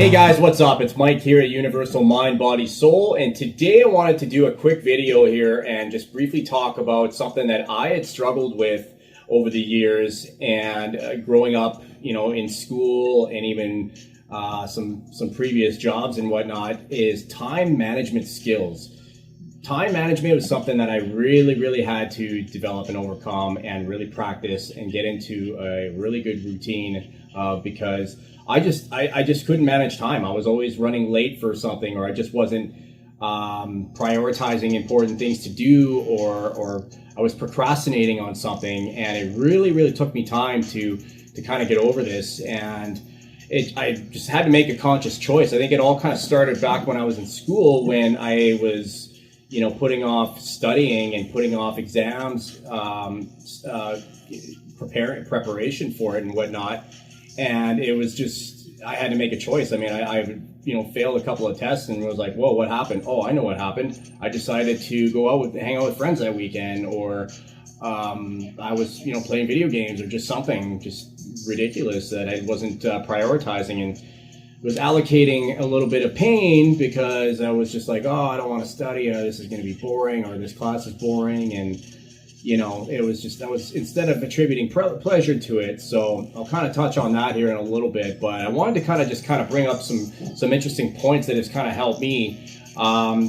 Hey guys, what's up? It's Mike here at Universal Mind, Body, Soul, and today I wanted to do a quick video here and just briefly talk about something that I had struggled with over the years and growing up, in school and even some previous jobs and whatnot, is time management skills. Time management was something that I really had to develop and overcome and really practice and get into a really good routine because I just couldn't manage time. I was always running late for something, or I just wasn't prioritizing important things to do, or I was procrastinating on something, and it really took me time to kind of get over this. And I just had to make a conscious choice. I think it all kind of started back when I was in school, when I was putting off studying and putting off exams, preparation for it and whatnot. And it was just, I had to make a choice. I mean, I failed a couple of tests and was like, whoa, what happened? Oh, I know what happened. I decided to go out hang out with friends that weekend, or I was, playing video games, or just something just ridiculous that I wasn't prioritizing, and was allocating a little bit of pain because I was just like, oh, I don't want to study, or this is going to be boring, or this class is boring. And it was just, instead of attributing pleasure to it. So I'll kind of touch on that here in a little bit, but I wanted to kind of bring up some interesting points that has kind of helped me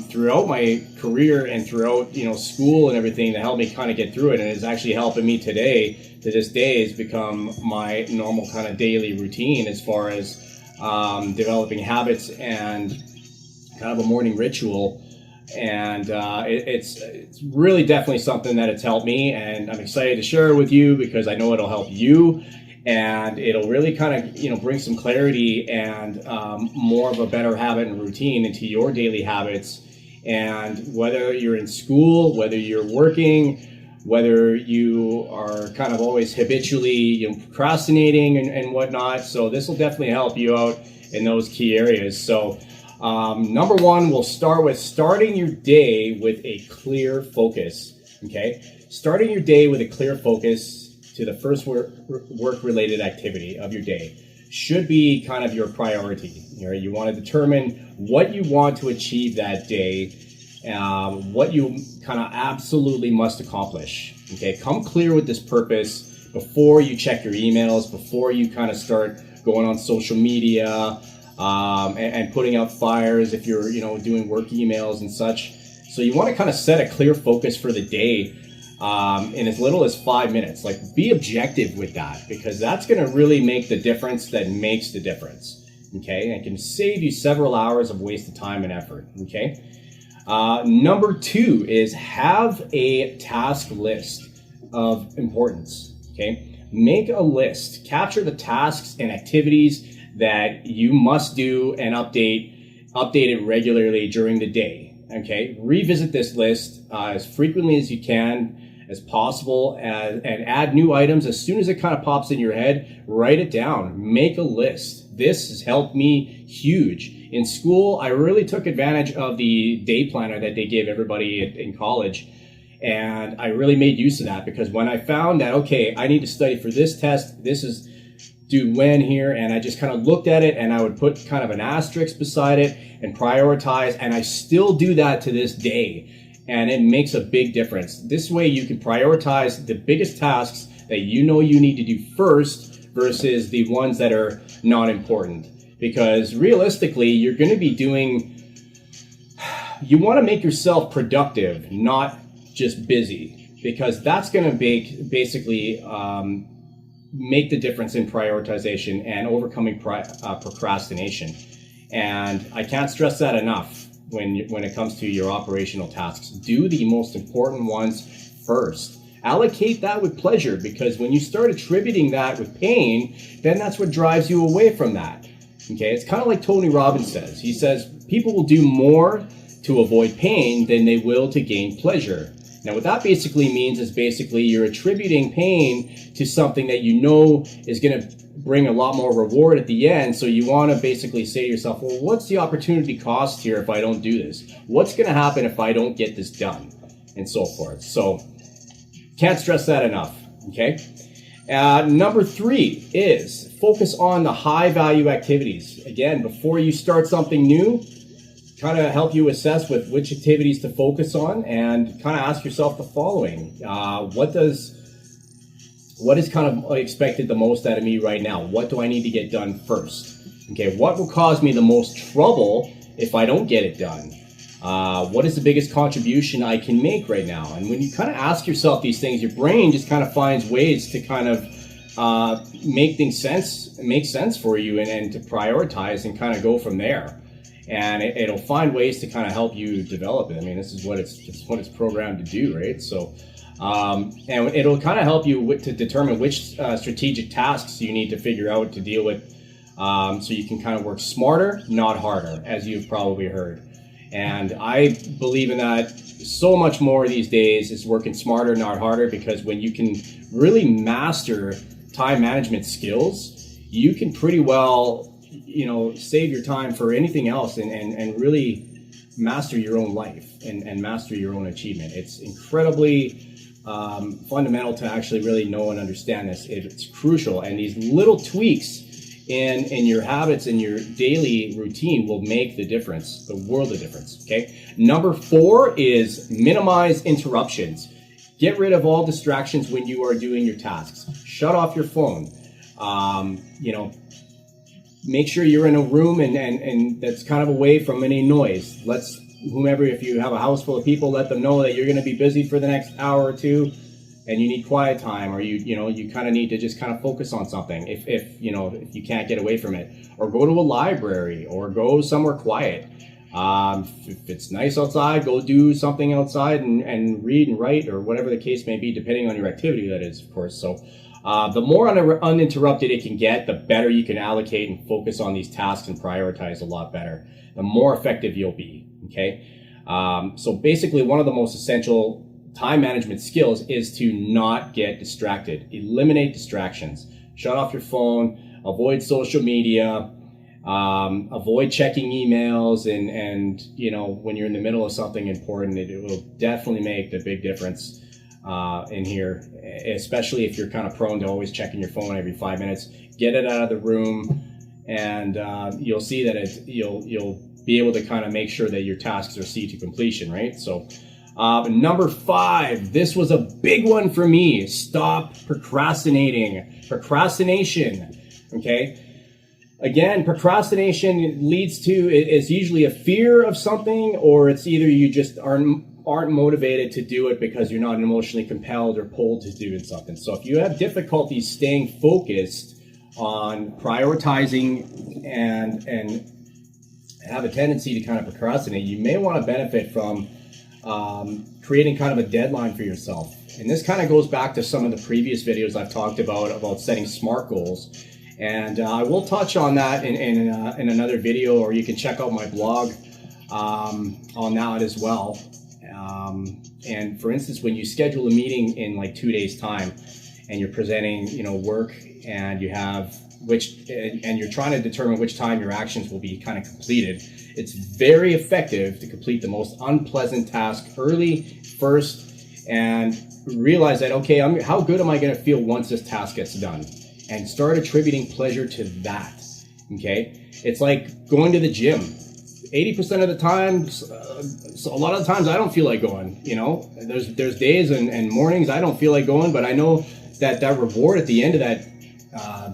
throughout my career and throughout, school and everything, that helped me kind of get through it. And it's actually helping me today, to this day, has become my normal kind of daily routine as far as developing habits and kind of a morning ritual. And it's really definitely something that it's helped me, and I'm excited to share it with you because I know it'll help you, and it'll really kind of bring some clarity and more of a better habit and routine into your daily habits. And whether you're in school, whether you're working, whether you are kind of always habitually procrastinating and whatnot, so this will definitely help you out in those key areas. So number one, we'll start with starting your day with a clear focus. Okay, starting your day with a clear focus to the first work-related activity of your day should be kind of your priority. You want to determine what you want to achieve that day, what you kind of absolutely must accomplish. Okay, come clear with this purpose before you check your emails, before you kind of start going on social media, and putting out fires if you're doing work emails and such. So you want to kind of set a clear focus for the day in as little as 5 minutes. Like, be objective with that, because that's going to really make the difference that makes the difference. Okay, and it can save you several hours of wasted time and effort. Okay, number two is have a task list of importance. Okay, make a list, capture the tasks and activities that you must do, and update it regularly during the day. Okay, revisit this list as frequently as you can, as possible, and add new items as soon as it kind of pops in your head. Write it down, make a list. This has helped me huge. In school, I really took advantage of the day planner that they gave everybody in college, and I really made use of that, because when I found that, okay, I need to study for this test, this is due when here, and I just kind of looked at it, and I would put kind of an asterisk beside it and prioritize, and I still do that to this day, and it makes a big difference. This way you can prioritize the biggest tasks that you need to do first versus the ones that are not important, because realistically you're going to be you want to make yourself productive, not just busy, because that's going to basically make the difference in prioritization and overcoming procrastination. And I can't stress that enough when it comes to your operational tasks. Do the most important ones first. Allocate that with pleasure, because when you start attributing that with pain, then that's what drives you away from that. Okay, it's kind of like Tony Robbins says. He says people will do more to avoid pain than they will to gain pleasure. Now, what that basically means is you're attributing pain to something that is going to bring a lot more reward at the end. So you want to basically say to yourself, well, what's the opportunity cost here if I don't do this? What's going to happen if I don't get this done? And so forth. So can't stress that enough. Okay. Number 3 is focus on the high value activities. Again, before you start something new, kind of help you assess with which activities to focus on, and kind of ask yourself the following. What is kind of expected the most out of me right now? What do I need to get done first? Okay, what will cause me the most trouble if I don't get it done? What is the biggest contribution I can make right now? And when you kind of ask yourself these things, your brain just kind of finds ways to kind of make sense for you, and to prioritize and kind of go from there. And it'll find ways to kind of help you develop it. I mean, this is what it's programmed to do, right? So, and it'll kind of help you to determine which strategic tasks you need to figure out to deal with, so you can kind of work smarter, not harder, as you've probably heard. And I believe in that so much more these days. Is working smarter, not harder, because when you can really master time management skills, you can pretty well, save your time for anything else, and really master your own life, and master your own achievement. It's incredibly fundamental to actually really know and understand this. It's crucial, and these little tweaks in your habits and your daily routine will make the difference, the world of difference. Okay. Number 4 is minimize interruptions. Get rid of all distractions when you are doing your tasks. Shut off your phone. Make sure you're in a room and that's kind of away from any noise. If you have a house full of people, let them know that you're going to be busy for the next hour or two, and you need quiet time, or you kind of need to just kind of focus on something if you can't get away from it, or go to a library, or go somewhere quiet. If it's nice outside, go do something outside and read and write, or whatever the case may be, depending on your activity, that is, of course. So the more uninterrupted it can get, the better you can allocate and focus on these tasks and prioritize a lot better. The more effective you'll be. Okay. So basically, one of the most essential time management skills is to not get distracted. Eliminate distractions. Shut off your phone. Avoid social media. Avoid checking emails, and when you're in the middle of something important, it will definitely make the big difference in here, especially if you're kind of prone to always checking your phone every 5 minutes. Get it out of the room, and you'll see that you'll be able to kind of make sure that your tasks are see to completion, right? So number 5, this was a big one for me. Stop procrastinating. Procrastination, okay? Again, procrastination is usually a fear of something, or it's either you just aren't motivated to do it because you're not emotionally compelled or pulled to do something. So if you have difficulty staying focused on prioritizing and have a tendency to kind of procrastinate, you may want to benefit from creating kind of a deadline for yourself. And this kind of goes back to some of the previous videos I've talked about setting SMART goals. And I will touch on that in another video, or you can check out my blog on that as well. And for instance, when you schedule a meeting in like 2 days time, and you're presenting, work, and you have and you're trying to determine which time your actions will be kind of completed, it's very effective to complete the most unpleasant task early first, and realize that, okay, how good am I going to feel once this task gets done? And start attributing pleasure to that. Okay, it's like going to the gym. 80% of the time, so a lot of the times I don't feel like going. There's days and mornings I don't feel like going, but I know that reward at the end of that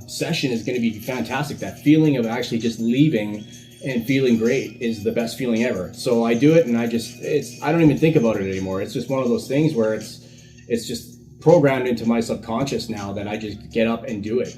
session is going to be fantastic. That feeling of actually just leaving and feeling great is the best feeling ever. So I do it, and I don't even think about it anymore. It's just one of those things where it's just programmed into my subconscious now that I just get up and do it.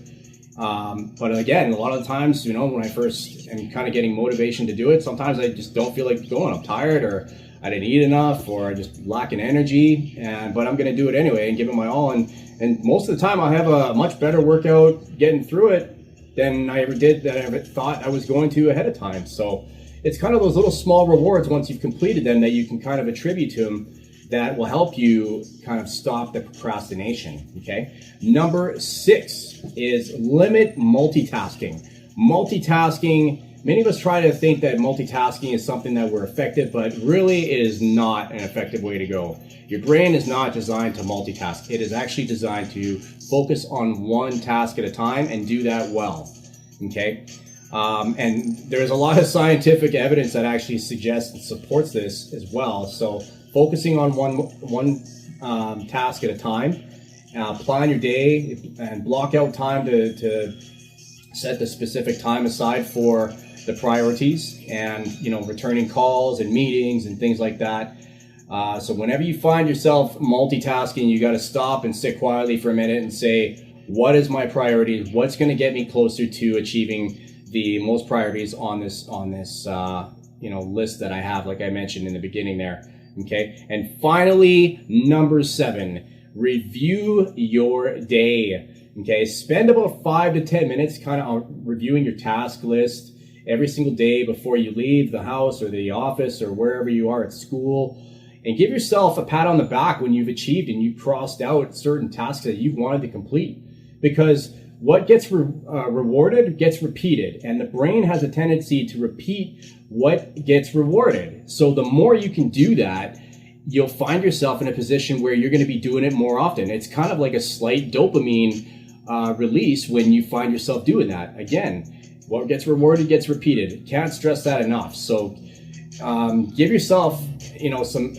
But again, a lot of the times, when I first am kind of getting motivation to do it, sometimes I just don't feel like going. I'm tired, or I didn't eat enough, or I just lacking energy, but I'm going to do it anyway and give it my all. And most of the time I have a much better workout getting through it than I ever thought I was going to ahead of time. So it's kind of those little small rewards once you've completed them that you can kind of attribute to them, that will help you kind of stop the procrastination, okay? Number 6 is limit multitasking. Multitasking many of us try to think that multitasking is something that we're effective, but really it is not an effective way to go. Your brain is not designed to multitask. It is actually designed to focus on one task at a time and do that well, okay? And there's a lot of scientific evidence that actually suggests and supports this as well. So focusing on one task at a time, plan your day and block out time to set the specific time aside for the priorities and, returning calls and meetings and things like that. So whenever you find yourself multitasking, you got to stop and sit quietly for a minute and say, what is my priority? What's going to get me closer to achieving the most priorities on this list that I have, like I mentioned in the beginning there. Okay. And finally, number 7, review your day. Okay. Spend about 5 to 10 minutes kind of reviewing your task list every single day before you leave the house or the office or wherever you are at school. And give yourself a pat on the back when you've achieved and you crossed out certain tasks that you wanted to complete. Because what gets rewarded gets repeated. And the brain has a tendency to repeat what gets rewarded. So the more you can do that, you'll find yourself in a position where you're going to be doing it more often. It's kind of like a slight dopamine release when you find yourself doing that. Again, what gets rewarded gets repeated. Can't stress that enough. So give yourself, some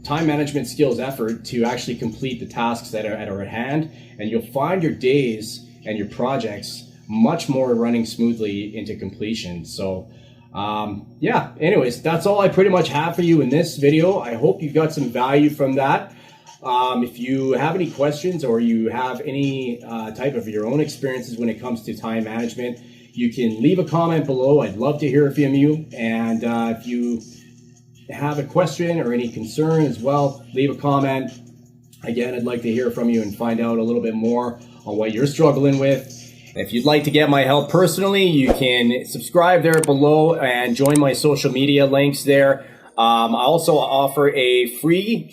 time management skills effort to actually complete the tasks that are at hand, and you'll find your days and your projects much more running smoothly into completion. So anyways, that's all I pretty much have for you in this video. I hope you got some value from that. If you have any questions or you have any type of your own experiences when it comes to time management, you can leave a comment below. I'd love to hear from you. And if you have a question or any concern as well, leave a comment. Again, I'd like to hear from you and find out a little bit more on what you're struggling with. If you'd like to get my help personally, you can subscribe there below and join my social media links there. I also offer a free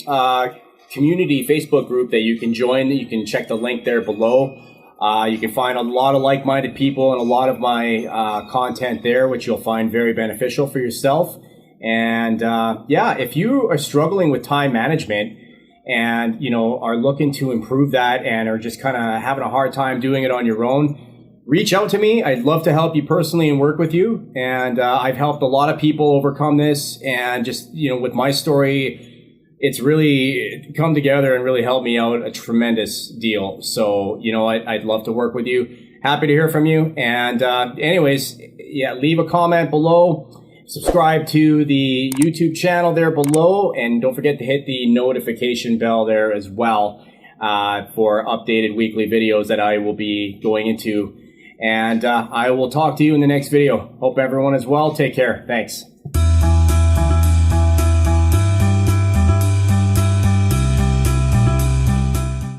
community Facebook group that you can join. You can check the link there below. You can find a lot of like-minded people and a lot of my content there, which you'll find very beneficial for yourself. And if you are struggling with time management and, are looking to improve that and are just kind of having a hard time doing it on your own, reach out to me. I'd love to help you personally and work with you. And I've helped a lot of people overcome this. And just, with my story, it's really come together and really helped me out a tremendous deal. So, I'd love to work with you. Happy to hear from you. And leave a comment below. Subscribe to the YouTube channel there below, and don't forget to hit the notification bell there as well for updated weekly videos that I will be going into. And I will talk to you in the next video. Hope everyone is well. Take care. Thanks.